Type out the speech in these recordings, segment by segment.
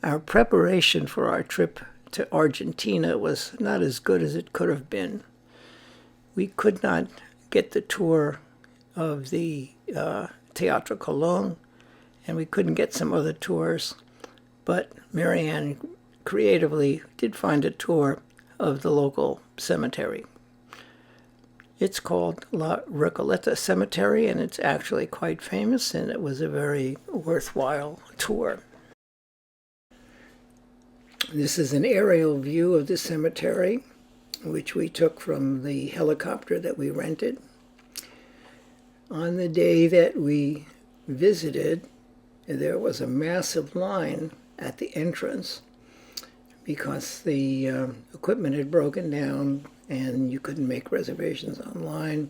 Our preparation for our trip to Argentina was not as good as it could have been. We could not get the tour of the Teatro Colón, and we couldn't get some other tours, but Marianne creatively did find a tour of the local cemetery. It's called RECOLETA Cemetery, and it's actually quite famous, and it was a very worthwhile tour. This is an aerial view of the cemetery, which we took from the helicopter that we rented. On the day that we visited, there was a massive line at the entrance because the equipment had broken down and you couldn't make reservations online,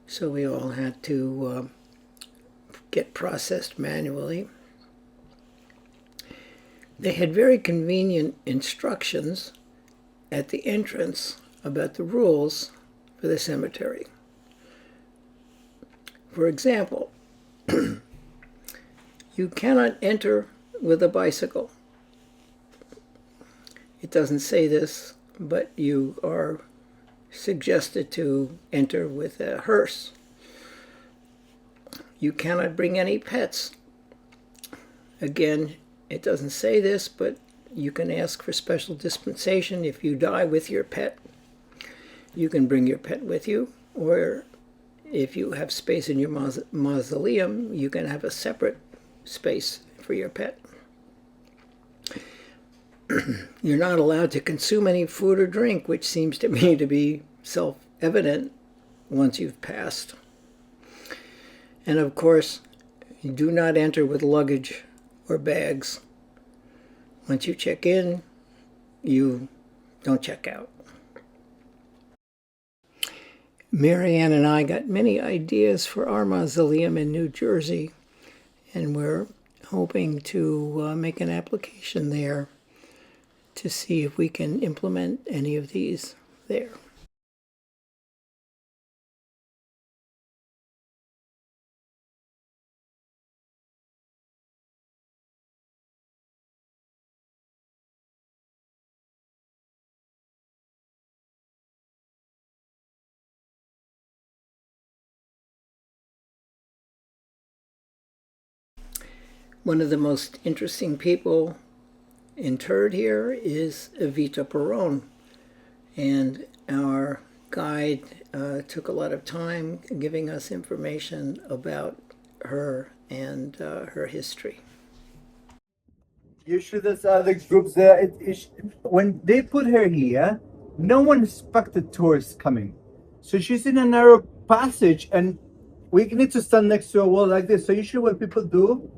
so we all had to get processed manually. They had very convenient instructions at the entrance about the rules for the cemetery. For example, you cannot enter with a bicycle. It doesn't say this, but you are suggested to enter with a hearse. You cannot bring any pets. Again, it doesn't say this, but you can ask for special dispensation if you die with your pet. You can bring your pet with you, or if you have space in your mausoleum, you can have a separate space for your pet. You're not allowed to consume any food or drink, which seems to me to be self-evident once you've passed. And of course, you do not enter with luggage or bags. Once you check in, you don't check out. Marianne and I got many ideas for our mausoleum in New Jersey, and we're hoping to make an application there to see if we can implement any of these there. One of the most interesting people interred here is Evita Peron, and our guide took a lot of time giving us information about her and her history. Usually there's other groups there. When they put her here, no one expected tourists coming. So she's in a narrow passage and we need to stand next to a wall like this. So usually what people do,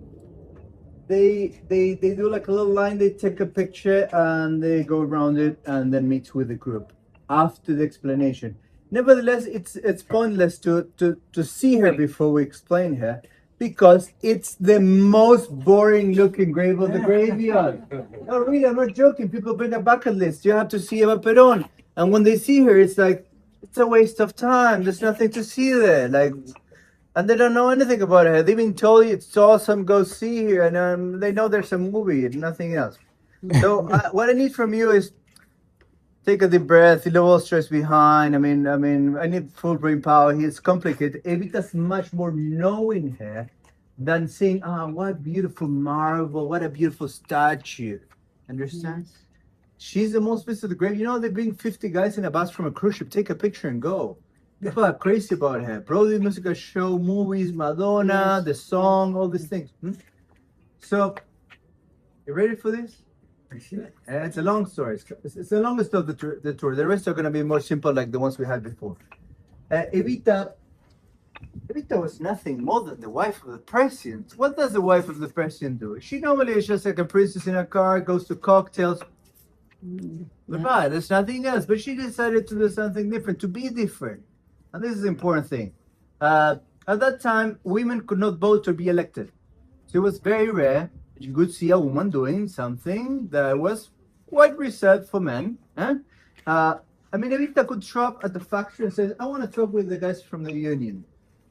they do like a little line, they take a picture and they go around it and then meet with the group after the explanation. Nevertheless, it's pointless to see her before we explain her, because it's the most boring looking grave of the graveyard. No, really, I'm not joking. People bring a bucket list. You have to see Eva Peron. And when they see her, it's like, it's a waste of time. There's nothing to see there. Like, and they don't know anything about her. They've been told it's awesome, go see her. And they know there's a movie and nothing else. So what I need from you is take a deep breath, leave all stress behind. I mean, I need full brain power here. It's complicated. Evita's much more knowing her than saying, what beautiful marble, what a beautiful statue. Understand? Yes. She's the most visited grave. You know, they bring 50 guys in a bus from a cruise ship, take a picture and go. People are crazy about her. Broadway musical show, movies, Madonna, yes, the song, all these things. So, you ready for this? It's a long story. It's the longest of the tour. The rest are going to be more simple, like the ones we had before. Evita was nothing more than the wife of the president. What does the wife of the president do? She normally is just like a princess in a car, goes to cocktails. Right, there's nothing else. But she decided to do something different, to be different. And this is the important thing. At that time, women could not vote or be elected. So it was very rare you could see a woman doing something that was quite reserved for men. Evita could show up at the factory and say, I want to talk with the guys from the union.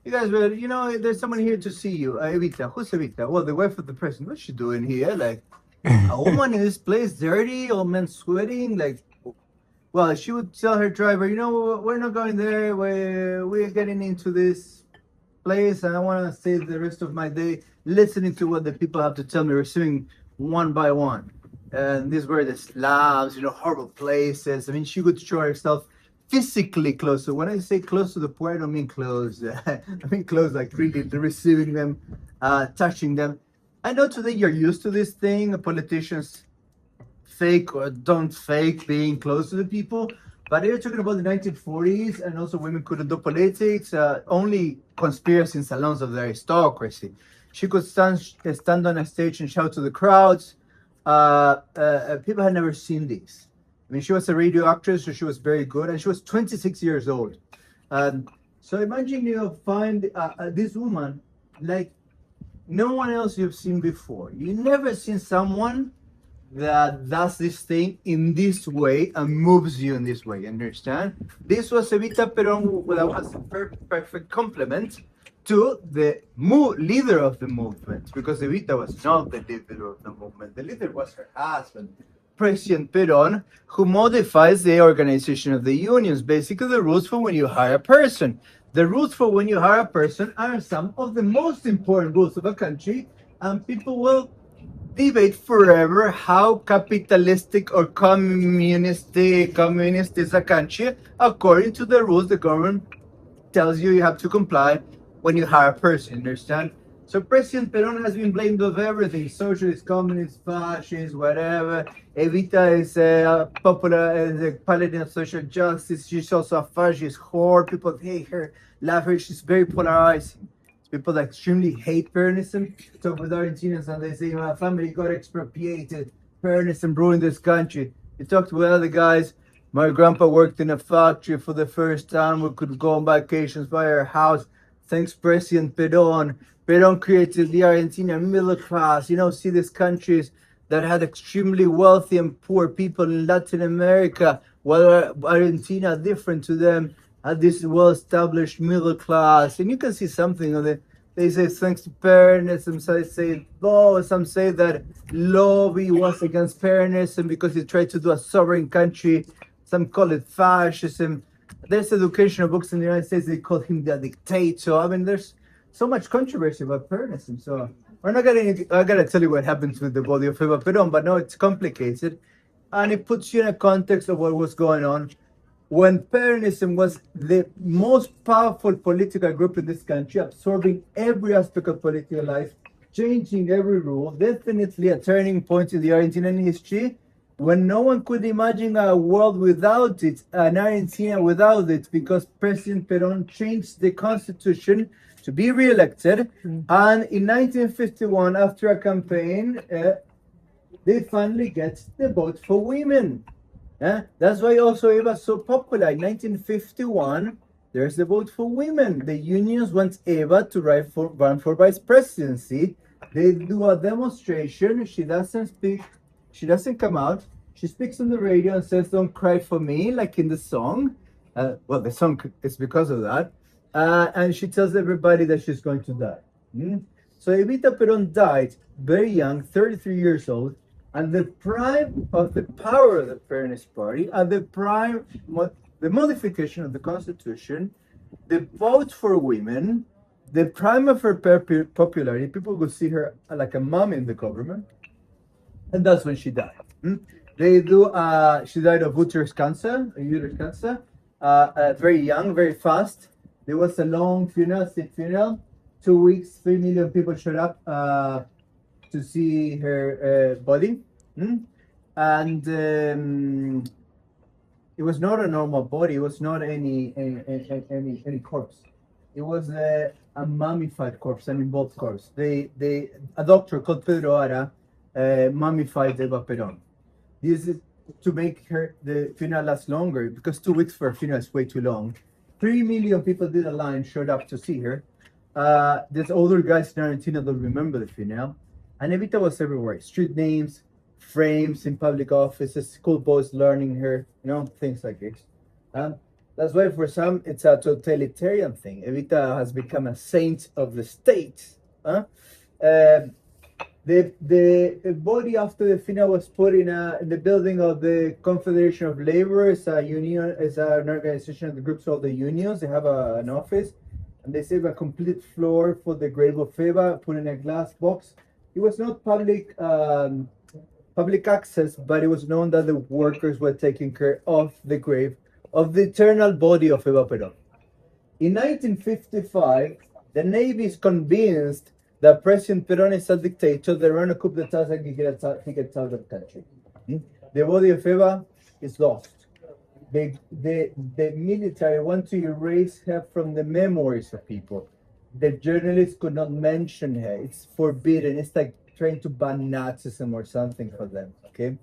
You guys were, there's someone here to see you. Evita, who's Evita? Well, the wife of the president. What's she doing here? Like, A woman in this place, dirty, old men sweating, like, well, she would tell her driver, you know, we're not going there. We're getting into this place, and I want to stay the rest of my day listening to what the people have to tell me, receiving one by one. And these were the slums, you know, horrible places. I mean, she would show herself physically close. So when I say close to the poor, I don't mean close. I mean close, like really receiving them, touching them. I know today you're used to this thing. The politicians fake or don't fake being close to the people. But you're talking about the 1940s, and also women couldn't do politics, only conspiracy in salons of the aristocracy. She could stand on a stage and shout to the crowds. People had never seen this. I mean, she was a radio actress, so she was very good, and she was 26 years old. So imagine you find this woman like no one else you've seen before. You never seen someone that does this thing in this way and moves you in this way. You understand? This was Evita Peron, that was a perfect complement to the leader of the movement, because Evita was not the leader of the movement. The leader was her husband, President Peron, who modifies the organization of the unions, basically the rules for when you hire a person. The rules for when you hire a person are some of the most important rules of a country, and people will debate forever how capitalistic or communist is a country according to the rules the government tells you have to comply when you hire a person, understand? So President Peron has been blamed of everything: socialist, communist, fascist, whatever. Evita is popular as a paladin of social justice. She's also a fascist whore. People hate her, love her. She's very polarizing. People that extremely hate Peronism talk with Argentinians and they say, my family got expropriated. Peronism ruined this country. You talk with other guys. My grandpa worked in a factory for the first time. We could go on vacations by our house. Thanks, President Peron. Peron created the Argentina middle class. You know, see these countries that had extremely wealthy and poor people in Latin America, while Argentina, different to them, had this well-established middle class. And you can see something of it. They say thanks to Peronism. Some say oh, some say that lobby was against Peronism because he tried to do a sovereign country. Some call it fascism. There's educational books in the United States, they call him the dictator. I mean, there's so much controversy about Peronism. So I gotta tell you what happens with the body of Eva Peron, but no, it's complicated. And it puts you in a context of what was going on when Peronism was the most powerful political group in this country, absorbing every aspect of political life, changing every rule, definitely a turning point in the Argentinian history, when no one could imagine a world without it, an Argentina without it, because President Peron changed the constitution to be re-elected. And in 1951, after a campaign, they finally get the vote for women. That's why also Eva was so popular. In 1951, there's the vote for women. The unions want Eva to run for vice presidency. They do a demonstration. She doesn't speak. She doesn't come out. She speaks on the radio and says, "Don't cry for me," like in the song. Well, the song is because of that. And she tells everybody that she's going to die. So Evita Peron died very young, 33 years old, and the prime of the power of the Peronist Party, and the modification of the Constitution, the vote for women, the prime of her popularity. People would see her like a mom in the government. And that's when she died. She died of uterus cancer, very young, very fast. There was a long funeral, state funeral. 2 weeks, 3 million people showed up to see her body. And it was not a normal body. It was not any corpse. It was a mummified corpse, an involved corpse. A doctor called Pedro Ara mummified Eva Peron. This is to make the funeral last longer, because 2 weeks for a funeral is way too long. 3 million people did a line, showed up to see her. There's older guys in Argentina that remember the funeral. And Evita was everywhere. Street names, frames in public offices, schoolboys learning her, things like this. That's why for some it's a totalitarian thing. Evita has become a saint of the state. The body after the funeral was put in the building of the Confederation of Labor. It's a union, it's an organization that groups all the unions. They have an office, and they save a complete floor for the grave of Eva, put in a glass box. It was not public access, but it was known that the workers were taking care of the grave of the eternal body of Eva Peron. In 1955, the Navy is convinced that President Peron is a dictator. They run a coup d'etat and he gets out of the country. The body of Eva is lost. The military want to erase her from the memories of people. The journalists could not mention her. It's forbidden. It's like trying to ban Nazism or something for them. Okay.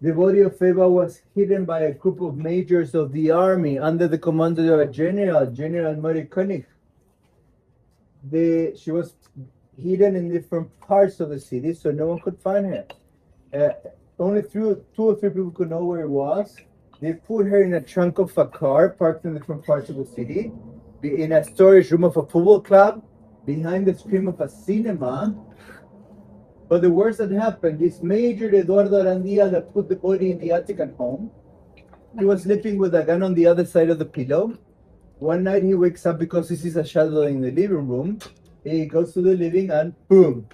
The body of Eva was hidden by a group of majors of the army under the command of a General Murray Koenig. She was hidden in different parts of the city, so no one could find her. Only two or three people could know where it was. They put her in a trunk of a car parked in different parts of the city, in a storage room of a football club, behind the screen of a cinema. But the worst that happened is Major Eduardo Arandia that put the body in the attic at home. He was sleeping with a gun on the other side of the pillow. One night he wakes up because he sees a shadow in the living room. He goes to the living and boom,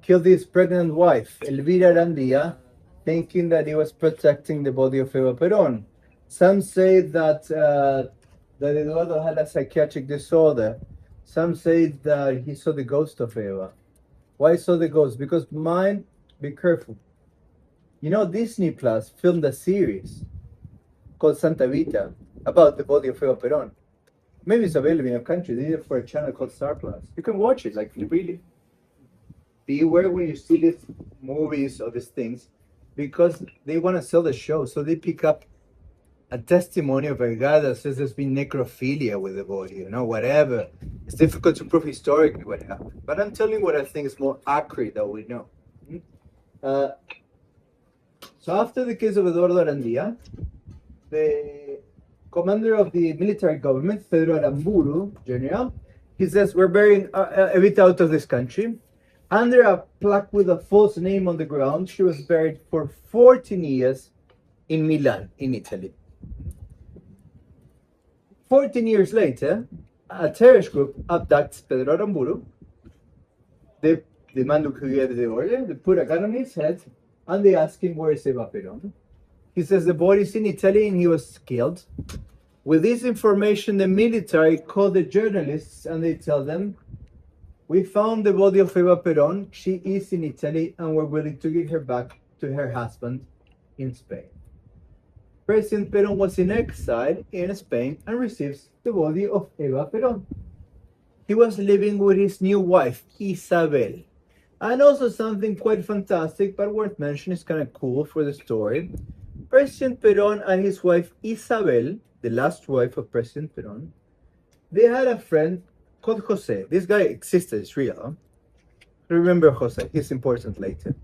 killed his pregnant wife, Evita Arandia, thinking that he was protecting the body of Eva Peron. Some say that Eduardo had a psychiatric disorder. Some say that he saw the ghost of Eva. Why saw the ghost? Because be careful. You know, Disney Plus filmed a series called Santa Evita about the body of Eva Peron. Maybe it's available in your country. They did it for a channel called Star Plus. You can watch it, like really. Beware when you see these movies or these things, because they want to sell the show. So they pick up a testimony of a guy that says there's been necrophilia with the body, whatever. It's difficult to prove historically what happened. But I'm telling you what I think is more accurate that we know. So after the case of Eduardo Arandia, the commander of the military government, Pedro Aramburu, General, he says, we're burying Evita out of this country. Under a plaque with a false name on the ground, she was buried for 14 years in Milan, in Italy. 14 years later, a terrorist group abducts Pedro Aramburu. The man who gave the order, they put a gun on his head, and they ask him, where is Eva Peron? He says the body's in Italy and he was killed. With this information, the military call the journalists and they tell them, we found the body of Eva Peron. She is in Italy and we're willing to give her back to her husband in Spain. President Peron was in exile in Spain and receives the body of Eva Peron. He was living with his new wife, Isabel. And also something quite fantastic, but worth mentioning, is kind of cool for the story. President Peron and his wife, Isabel, the last wife of President Peron, they had a friend called Jose. This guy existed, it's real. Remember Jose, he's important later.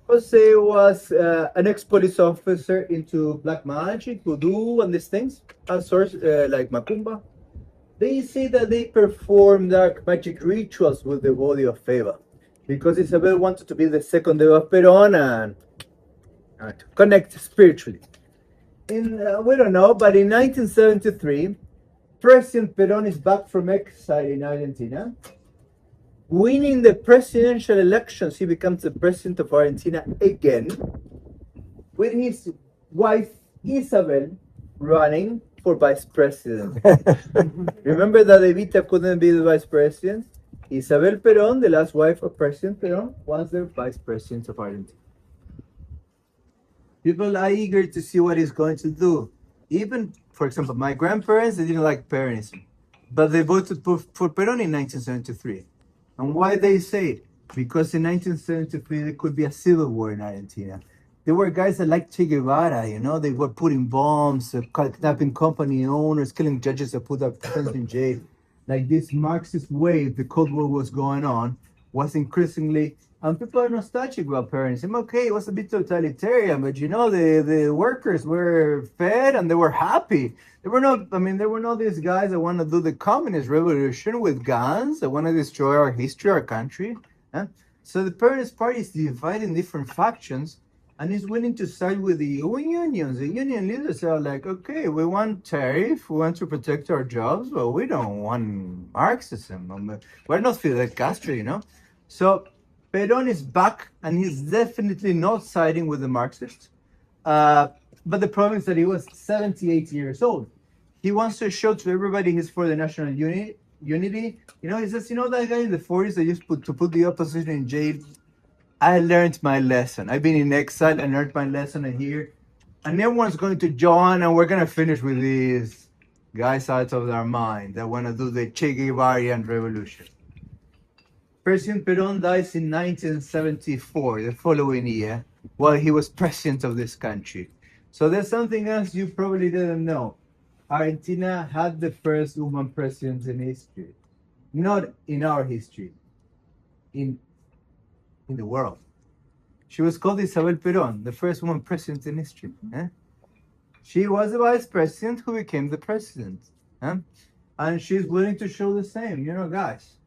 Jose was an ex-police officer into black magic, voodoo, and these things, a source like Macumba. They say that they performed dark magic rituals with the body of Eva, because Isabel wanted to be the second Eva Peron and to connect spiritually. We don't know, but in 1973, President Peron is back from exile in Argentina. Winning the presidential elections, he becomes the president of Argentina again, with his wife Isabel running for vice president. Remember that Evita couldn't be the vice president? Isabel Peron, the last wife of President Peron, was the vice president of Argentina. People are eager to see what he's going to do. Even, for example, my grandparents, they didn't like Peronism, but they voted for Peron in 1973. And why they say it? Because in 1973, there could be a civil war in Argentina. There were guys that liked Che Guevara, they were putting bombs, kidnapping company owners, killing judges that put up friends in jail. Like this Marxist wave, the Cold War was going on, was increasingly, and people are nostalgic about Peronism. Okay, it was a bit totalitarian, but the workers were fed and they were happy. There were not these guys that want to do the communist revolution with guns, that want to destroy our history, our country. So the Peronist Party is divided in different factions and is willing to side with the unions. The union leaders are like, okay, we want tariff, we want to protect our jobs, but we don't want Marxism. We're not Fidel Castro, you know? So Peron is back and he's definitely not siding with the Marxists. But the problem is that he was 78 years old. He wants to show to everybody he's for the national unity. You know, he says, you know that guy in the 40s that used to put the opposition in jail? I learned my lesson. I've been in exile and learned my lesson here. And everyone's going to join and we're going to finish with these guys out of their mind that want to do the Che Guevarian revolution. President Peron dies in 1974, the following year, while he was president of this country. So there's something else you probably didn't know. Argentina had the first woman president in history. Not in our history, in the world. She was called Isabel Peron, the first woman president in history. She was the vice president who became the president. And she's willing to show the same. You know, guys,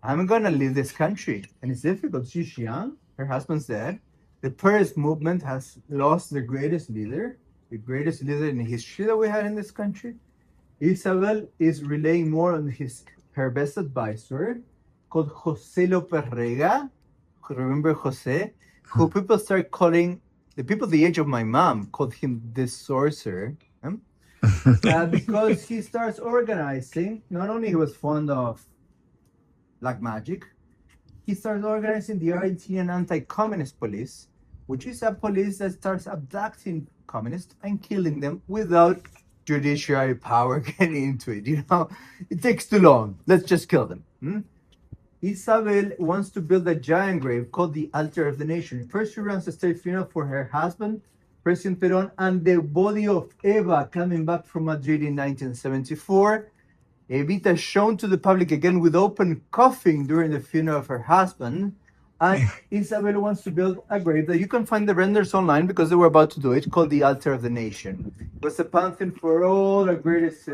I'm going to leave this country. And it's difficult. She's young. Her husband's dead. The Peronist movement has lost the greatest leader in history that we had in this country. Isabel is relying more on her best advisor, called Jose Lopez Rega. Remember Jose? Who people start calling, the people the age of my mom called him the sorcerer. Because he starts organizing. Not only he was fond of black magic, he starts organizing the Argentinian anti-communist police, which is a police that starts abducting communists and killing them without judiciary power getting into it. You know, it takes too long. Let's just kill them. Isabel wants to build a giant grave called the Altar of the Nation. First, she runs a state funeral for her husband, President Peron, and the body of Eva coming back from Madrid in 1974. Evita shown to the public again with open coffin during the funeral of her husband. And Isabel wants to build a grave that you can find the renders online because they were about to do it, called the Altar of the Nation. It was a pantheon for all the greatest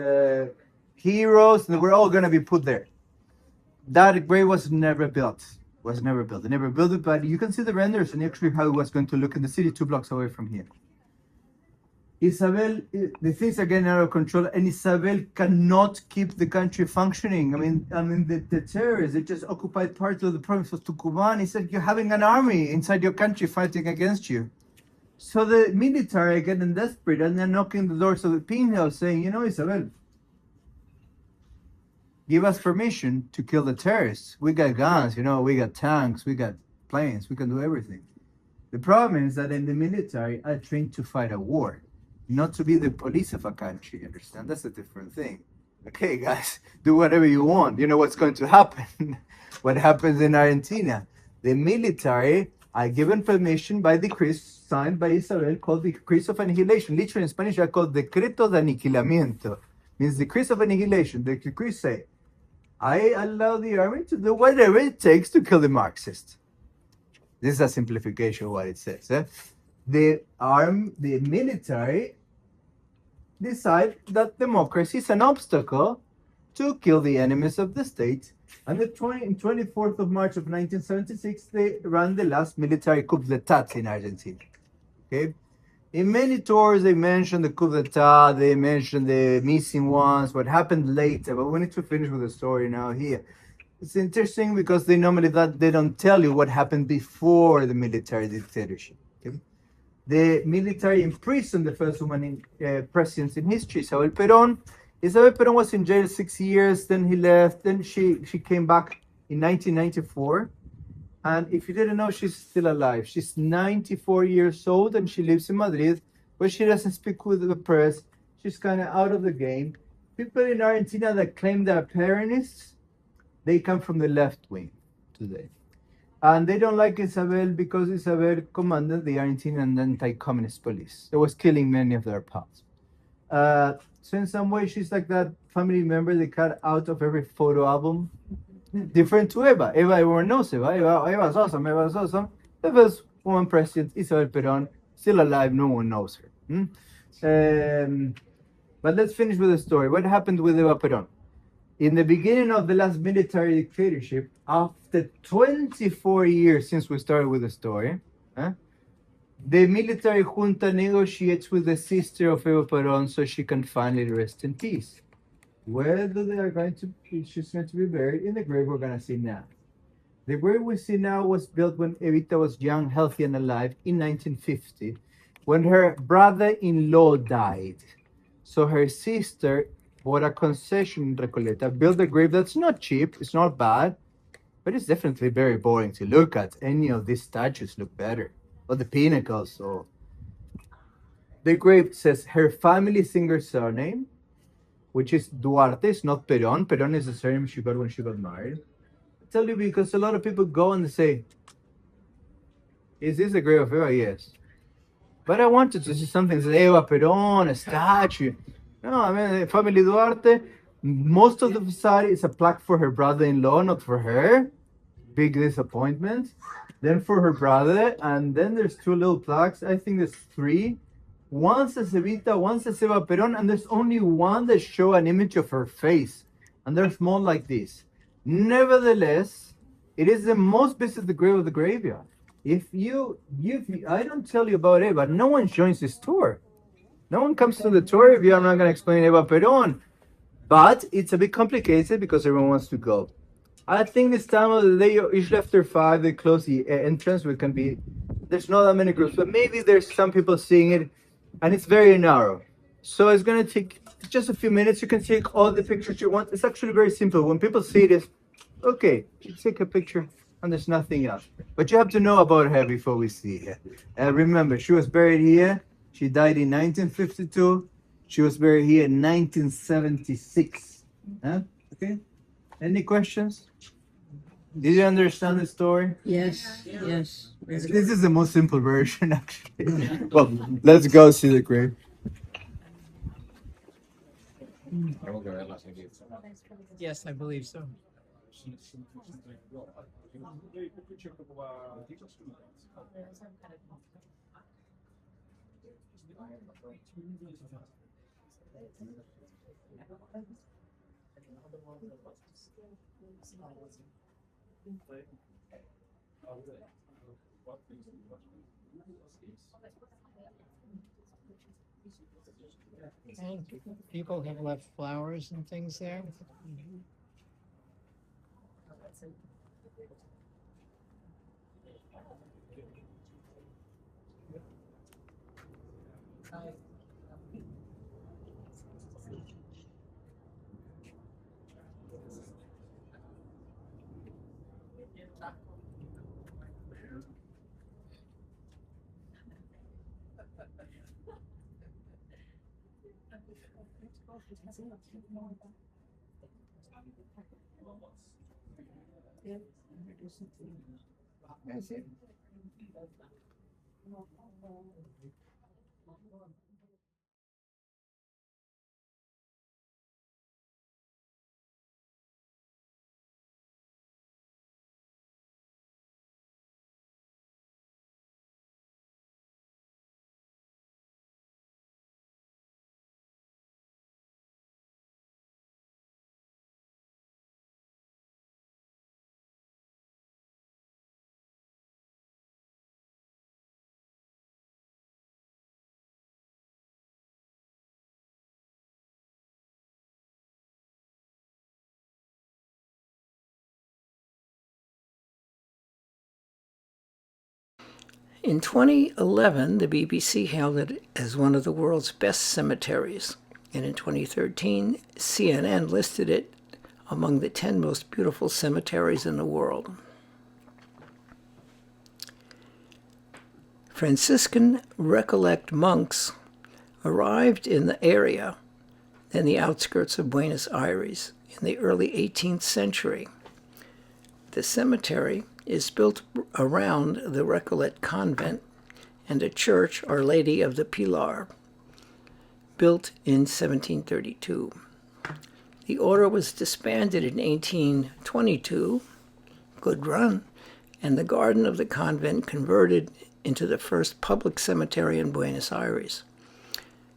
heroes, and they were all going to be put there. That grave was never built. They never built it, but you can see the renders and actually how it was going to look in the city 2 blocks away from here. Isabel, the things are getting out of control, and Isabel cannot keep the country functioning. I mean, the terrorists, they just occupied part of the province of Tucumán. He said, you're having an army inside your country fighting against you. So the military are getting desperate, and they're knocking the doors of the Pinhel saying, you know, Isabel, give us permission to kill the terrorists. We got guns, you know, we got tanks, we got planes, we can do everything. The problem is that in the military are trained to fight a war, not to be the police of a country, understand? That's a different thing. Okay, guys, do whatever you want. You know what's going to happen. What happens in Argentina? The military are given permission by decree signed by Isabel called the Decrees of Annihilation. Literally in Spanish, are called Decretos de Aniquilamiento. Means decrees of annihilation. The decrees say, I allow the army to do whatever it takes to kill the Marxists. This is a simplification of what it says. The military decide that democracy is an obstacle to kill the enemies of the state. And the 24th of March of 1976, they ran the last military coup d'etat in Argentina. Okay. In many tours, they mentioned the coup d'etat, they mentioned the missing ones, what happened later, but we need to finish with the story now here. It's interesting because they don't tell you what happened before the military dictatorship. Okay? The military imprisoned the first woman president in history, Isabel Peron. Isabel Peron was in jail 6 years, then he left, then she came back in 1994. And if you didn't know, she's still alive. She's 94 years old and she lives in Madrid, but she doesn't speak with the press. She's kind of out of the game. People in Argentina that claim they're Peronists, they come from the left wing today. And they don't like Isabel because Isabel commanded the Argentinian anti-communist police. It was killing many of their pals. So in some way, she's like that family member they cut out of every photo album. Different to Eva. Everyone knows Eva. Eva's awesome. The first woman president, Isabel Peron, still alive. No one knows her. But let's finish with the story. What happened with Eva Peron? In the beginning of the last military dictatorship, after 24 years since we started with the story, the military junta negotiates with the sister of Eva Peron so she can finally rest in peace. Whether they are going to, she's going to be buried in the grave we're going to see now. The grave we see now was built when Evita was young, healthy, and alive in 1950, when her brother-in-law died. So her sister bought a concession in Recoleta, built a grave that's not cheap, it's not bad, but it's definitely very boring to look at. Any of these statues look better, or the pinnacles. Or the grave says her family singer surname, which is Duarte. It's not Peron. Peron is the surname she got when she got married. I tell you because a lot of people go and say, "Is this the grave of Eva?" Yes. But I wanted to see something that Eva Peron, a statue. No, I mean, family Duarte. Most of the facade is a plaque for her brother-in-law, not for her. Big disappointment. Then for her brother, and then there's two little plaques. I think there's three. One says Evita, one says Eva Peron, and there's only one that show an image of her face, and they're small like this. Nevertheless, it is the most visited grave of the graveyard. If I don't tell you about Eva, no one joins this tour. No one comes to the tour if I'm not going to explain Eva Peron. But it's a bit complicated because everyone wants to go. I think this time of the day, usually after 5, they close the entrance. There's not that many groups, but maybe there's some people seeing it, and it's very narrow. So it's going to take just a few minutes. You can take all the pictures you want. It's actually very simple. When people see it, it's okay, you take a picture, and there's nothing else. But you have to know about her before we see her. And remember, she was buried here. She died in 1952. She was buried here in 1976. Okay? Any questions? Did you understand the story? Yes, yes. This is the most simple version, actually. Well, let's go see the grave. Yes, I believe so. And people have left flowers and things there. That's it. In 2011, the BBC hailed it as one of the world's best cemeteries, and in 2013, CNN listed it among the 10 most beautiful cemeteries in the world. Franciscan Recollect monks arrived in the area in the outskirts of Buenos Aires in the early 18th century. The cemetery is built around the Recoleta convent and a church, Our Lady of the Pilar, built in 1732. The order was disbanded in 1822, good run, and the garden of the convent converted into the first public cemetery in Buenos Aires.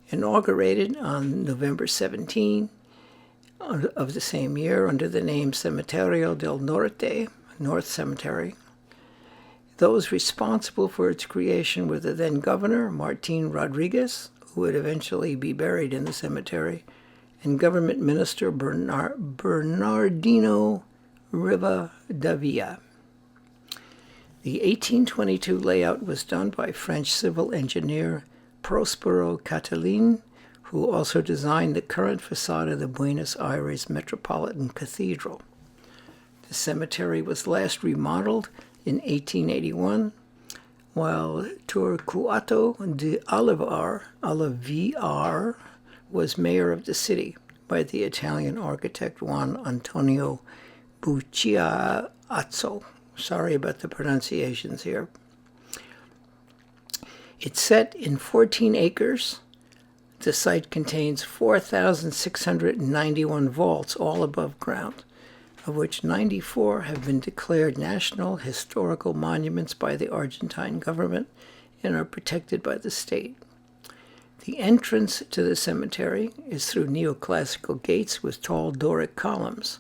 Inaugurated on November 17, of the same year under the name Cementerio del Norte, North Cemetery. Those responsible for its creation were the then governor, Martin Rodriguez, who would eventually be buried in the cemetery, and government minister Bernardino Rivadavia. The 1822 layout was done by French civil engineer Prospero Catalin, who also designed the current facade of the Buenos Aires Metropolitan Cathedral. The cemetery was last remodeled in 1881, while Torquato de Olivar was mayor of the city by the Italian architect Juan Antonio Bucciazzo. Sorry about the pronunciations here. It's set in 14 acres. The site contains 4,691 vaults, all above ground, of which 94 have been declared National Historical Monuments by the Argentine government and are protected by the state. The entrance to the cemetery is through neoclassical gates with tall Doric columns.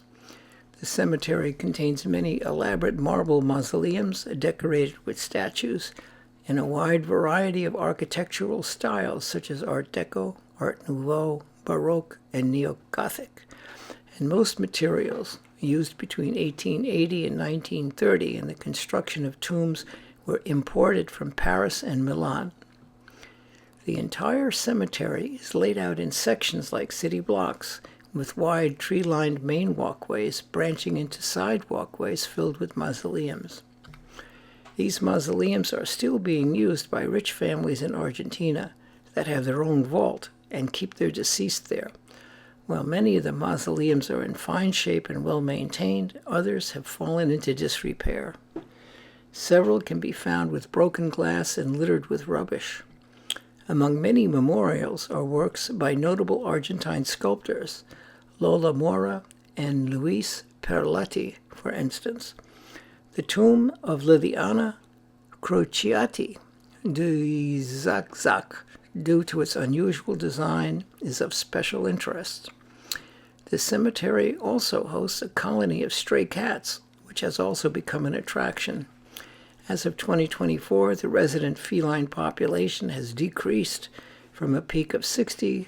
The cemetery contains many elaborate marble mausoleums decorated with statues in a wide variety of architectural styles such as Art Deco, Art Nouveau, Baroque, and Neo-Gothic. And most materials used between 1880 and 1930 in the construction of tombs were imported from Paris and Milan. The entire cemetery is laid out in sections like city blocks, with wide tree-lined main walkways branching into side walkways filled with mausoleums. These mausoleums are still being used by rich families in Argentina that have their own vault and keep their deceased there. While many of the mausoleums are in fine shape and well maintained, others have fallen into disrepair. Several can be found with broken glass and littered with rubbish. Among many memorials are works by notable Argentine sculptors, Lola Mora and Luis Perlati, for instance. The tomb of Liliana Crociati de Zac, due to its unusual design, is of special interest. The cemetery also hosts a colony of stray cats, which has also become an attraction. As of 2024, the resident feline population has decreased from a peak of 60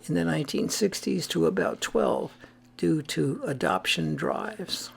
in the 1960s to about 12 due to adoption drives.